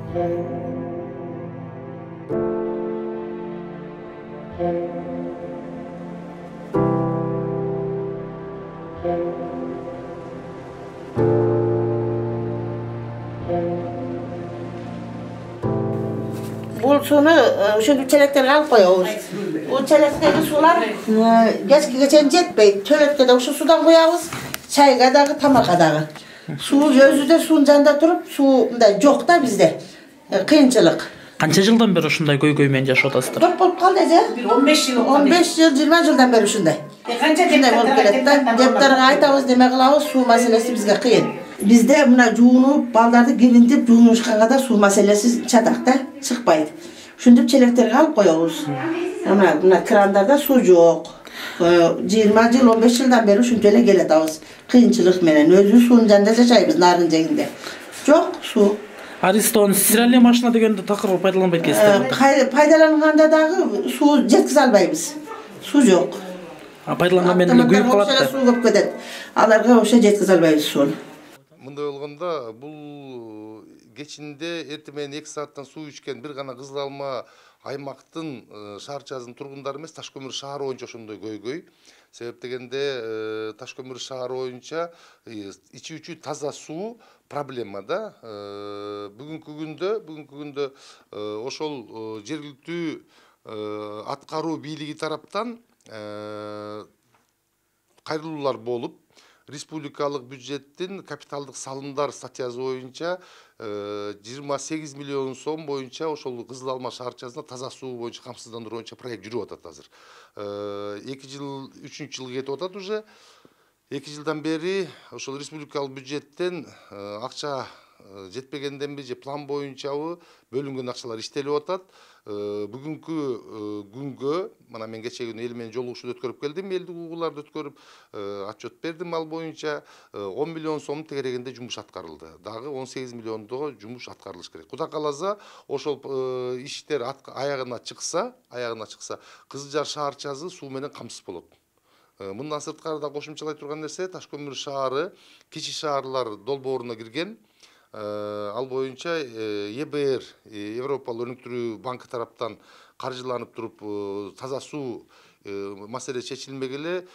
Bu sunu şu çeleklerine alıp koyuyoruz. Bu çelekteki sular geçen jetmeyip töletkede şu sudan koyuyoruz. Çay kadağı, tama kadağı. Su özü de suyun yanında durup su da yok da bizde. Kıyınçılık. Kança жылдан beri ушундай көйгөй менен жашап атасыздар? Çok bolup kaldı ece. 15 yıl oldu. 15 yıl, 20 yıldan beri şunday. Kança Şunday bolup keledi da. Deptarına aytabız deme kılabız, su meselesi bizge kıyın. Bizde buna juğunup, baldardı girintip juğunuşkanğa da su meselesi çatakta çıkmaydı. Şundip çeleklerine alıp koyuyoruz. Buna kranlarda su yok. 20 yıl, 15 yıldan beri şunday geledi ağız. Kıyınçılık menen, özü suyun yanında yaşayız narıncayında. Çok su. Ariston стиральный машина дегенди такыр пайдаланбайт экенсиздер. Пайдаланганда дагы su жеткизе албайбыз. Su yok. Пайдаланган менен эле күйүп калат да. Su көп кетет. Аларга ошо жеткизе албайбыз суну. Мындай болгондо бул кечинде эртең менен 2 сааттан суу ичкен бир гана Кызыл Алма аймактын шаарчасынын тургундары эмес, Ташкөмүр шаары боюнча ошондой көйгөй. Себеп дегенде Ташкөмүр шаары боюнча ичүүчү таза суу проблема да. Бүгүнкү күндө ошол жергиликтүү аткаруу бийлиги тараптан кайрылуулар болуп, республикалык бюджеттин капиталдык салымдар статьясы боюнча 28 миллион сом боюнча ошол Кызыл Алма шаарчасына таза суу боюнча камсыздандыруу боюнча проект жүрүп атат азыр. 2 жыл, 3 жыл кетип атат уже. 2 жылдан бери ошол республикалык бюджеттен акча жетпегенденби же план боюнчабы бөлүнгөн акчалар иштелип атат. Бүгүнкү күнгө мына мен кечээ күнү эл менен жолугушуу өткөрүп келдим, элдик угууларды өткөрүп отчет бердим. Ал боюнча 10 миллион сом тегерегинде жумуш аткарылды. Дагы 18 миллиондого жумуш аткарылыш керек. Кудай кааласа, ошол иштер аягына чыкса, Кызылжар шаарчасы суу менен камсыз болот. Мындан сырткары да кошумчалай турган нерсе, Ташкөмүр шаары кичи шаарлар долбооруна кирген. Ал боюнча ЕБР, Европалык өнүктүрүү банкы тараптан каржыланып туруп таза суу маселе чечилмегеле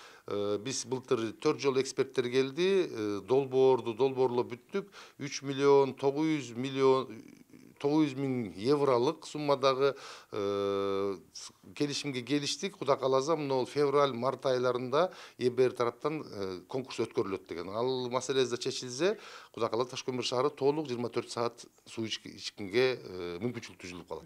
биз былтыр 4 жолу эксперттер келди, долбоорлоп бүттүк. 3 миллион 900 миң евролук суммадагы келишимге келиштик. Кудай кааласа, мына февраль-март айларында ЕБР тараптан конкурс өткөрүлөт деген. Ал маселе да чечилсе, Кудай кааласа Ташкөмүр шаары толук 24 саат суу ичкенге мүмкүнчүлүк түзүлүп калат.